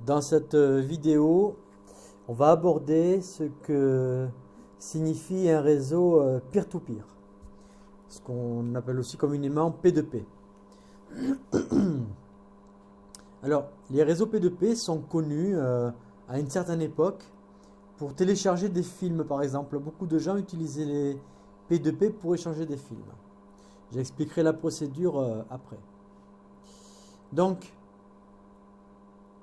Dans cette vidéo, on va aborder ce que signifie un réseau peer-to-peer, ce qu'on appelle aussi communément P2P. Alors, les réseaux P2P sont connus à une certaine époque pour télécharger des films, par exemple. Beaucoup de gens utilisaient les P2P pour échanger des films. J'expliquerai la procédure après. Donc,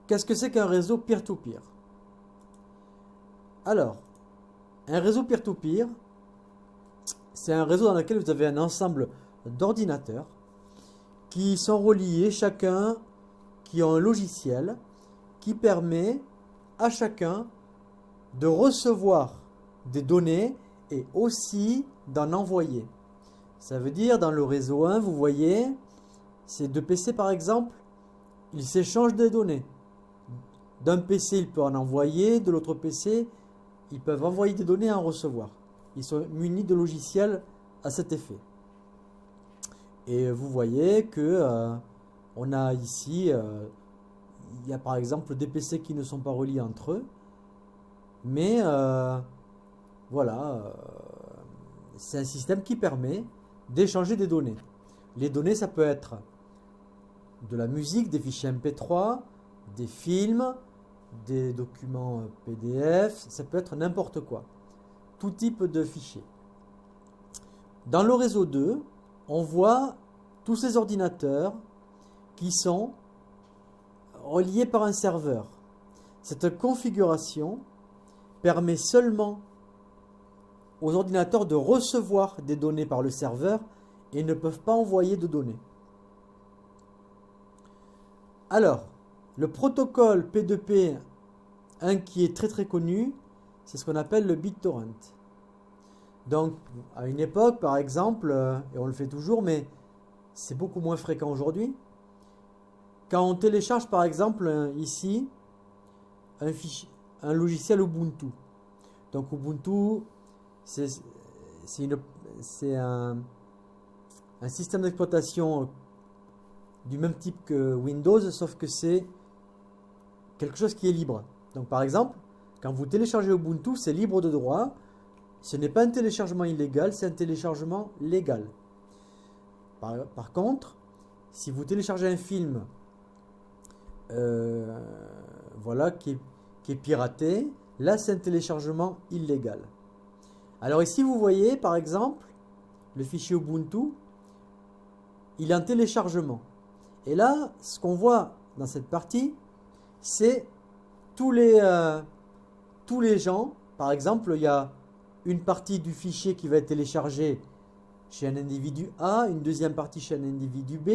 qu'est-ce que c'est qu'un réseau peer-to-peer? Alors, un réseau peer-to-peer, c'est un réseau dans lequel vous avez un ensemble d'ordinateurs qui sont reliés, chacun qui ont un logiciel qui permet à chacun de recevoir des données et aussi d'en envoyer. Ça veut dire, dans le réseau 1, vous voyez, ces deux PC par exemple, ils s'échangent des données. D'un PC, il peut en envoyer, de l'autre PC, ils peuvent envoyer des données et en recevoir. Ils sont munis de logiciels à cet effet. Et vous voyez que on a ici, il y a par exemple des PC qui ne sont pas reliés entre eux, mais voilà, c'est un système qui permet d'échanger des données. Les données, ça peut être de la musique, des fichiers MP3, des films, des documents PDF, ça peut être n'importe quoi. Tout type de fichiers. Dans le réseau 2, on voit tous ces ordinateurs qui sont reliés par un serveur. Cette configuration permet seulement aux ordinateurs de recevoir des données par le serveur et ne peuvent pas envoyer de données. Alors, le protocole P2P, un qui est très connu, c'est ce qu'on appelle le BitTorrent. Donc, à une époque, par exemple, et on le fait toujours, mais c'est beaucoup moins fréquent aujourd'hui, quand on télécharge, par exemple, ici, un logiciel Ubuntu. Donc, Ubuntu, c'est un système d'exploitation du même type que Windows, sauf que c'est quelque chose qui est libre. Donc par exemple, quand vous téléchargez Ubuntu, c'est libre de droit. Ce n'est pas un téléchargement illégal, c'est un téléchargement légal. Par contre, si vous téléchargez un film voilà, qui est piraté, là c'est un téléchargement illégal. Alors ici vous voyez par exemple le fichier Ubuntu, il est en téléchargement. Et là, ce qu'on voit dans cette partie, c'est tous les gens. Par exemple, il y a une partie du fichier qui va être téléchargée chez un individu A, une deuxième partie chez un individu B.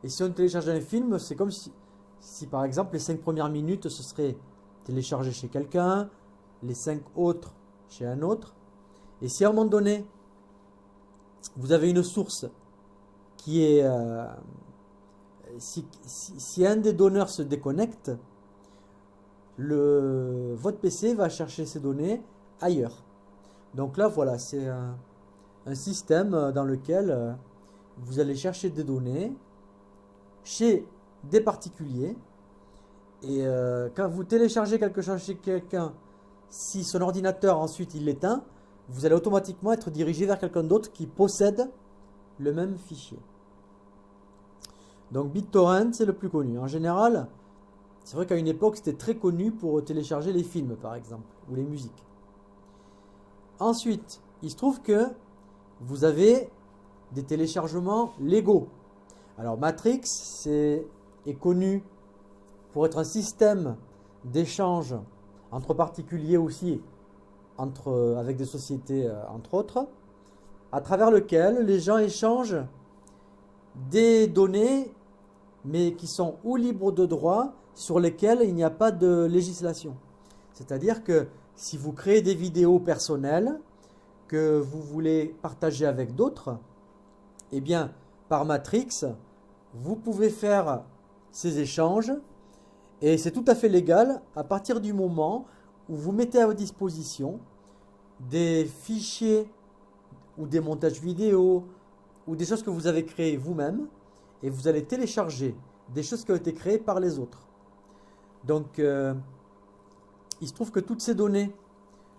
Et si on télécharge un film, c'est comme si par exemple les 5 premières minutes, ce serait téléchargé chez quelqu'un, les 5 autres chez un autre. Et si à un moment donné, vous avez une source qui est... si un des donneurs se déconnecte, votre PC va chercher ces données ailleurs. Donc là, voilà, c'est un système dans lequel vous allez chercher des données chez des particuliers. Et quand vous téléchargez quelque chose chez quelqu'un, si son ordinateur ensuite il l'éteint, vous allez automatiquement être dirigé vers quelqu'un d'autre qui possède le même fichier. Donc BitTorrent, c'est le plus connu. En général, c'est vrai qu'à une époque, c'était très connu pour télécharger les films, par exemple, ou les musiques. Ensuite, il se trouve que vous avez des téléchargements légaux. Alors Matrix est connu pour être un système d'échange entre particuliers aussi, avec des sociétés entre autres, à travers lequel les gens échangent des données, mais qui sont ou libres de droit, sur lesquelles il n'y a pas de législation. C'est-à-dire que si vous créez des vidéos personnelles que vous voulez partager avec d'autres, eh bien, par Matrix, vous pouvez faire ces échanges et c'est tout à fait légal à partir du moment où vous mettez à votre disposition des fichiers ou des montages vidéo ou des choses que vous avez créées vous-même et vous allez télécharger des choses qui ont été créées par les autres. Donc, il se trouve que toutes ces données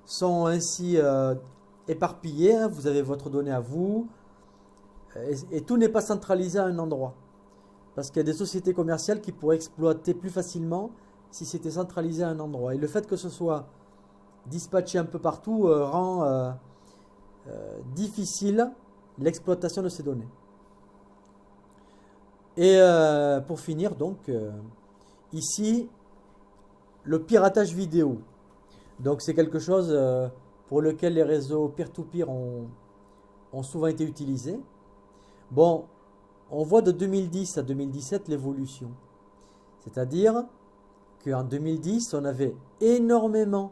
sont ainsi éparpillées, hein. Vous avez votre donnée à vous, et tout n'est pas centralisé à un endroit. Parce qu'il y a des sociétés commerciales qui pourraient exploiter plus facilement si c'était centralisé à un endroit. Et le fait que ce soit dispatché un peu partout rend difficile l'exploitation de ces données. Et pour finir, donc, ici, le piratage vidéo. Donc c'est quelque chose pour lequel les réseaux peer-to-peer ont souvent été utilisés. Bon, on voit de 2010 à 2017 l'évolution. C'est-à-dire qu'en 2010, on avait énormément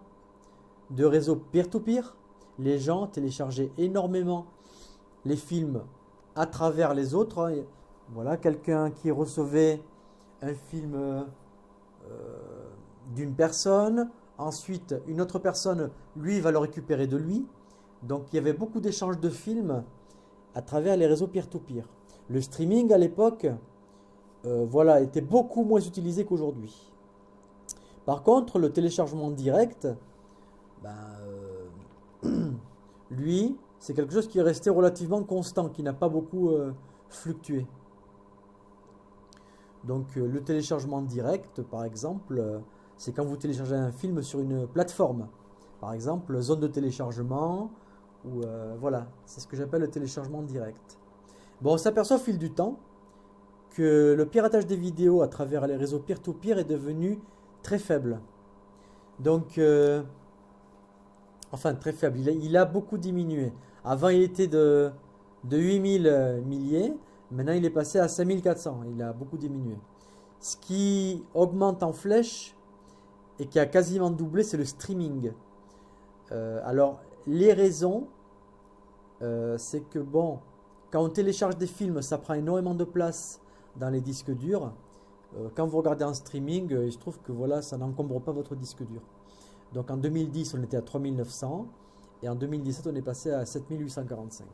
de réseaux peer-to-peer. Les gens téléchargeaient énormément les films à travers les autres. Voilà, quelqu'un qui recevait un film d'une personne, ensuite une autre personne, lui, va le récupérer de lui. Donc il y avait beaucoup d'échanges de films à travers les réseaux peer-to-peer. Le streaming à l'époque voilà, était beaucoup moins utilisé qu'aujourd'hui. Par contre, le téléchargement direct, lui, c'est quelque chose qui est resté relativement constant, qui n'a pas beaucoup fluctué. Donc le téléchargement direct, par exemple, c'est quand vous téléchargez un film sur une plateforme. Par exemple, zone de téléchargement, ou voilà, c'est ce que j'appelle le téléchargement direct. Bon, on s'aperçoit au fil du temps que le piratage des vidéos à travers les réseaux peer-to-peer est devenu très faible. Donc, enfin très faible, il a beaucoup diminué. Avant, il était de 8000 milliers, maintenant il est passé à 5400, il a beaucoup diminué. Ce qui augmente en flèche et qui a quasiment doublé, c'est le streaming. Alors, les raisons, c'est que bon, quand on télécharge des films, ça prend énormément de place dans les disques durs. Quand vous regardez en streaming, il se trouve que voilà, ça n'encombre pas votre disque dur. Donc en 2010, on était à 3900 et en 2017, on est passé à 7845.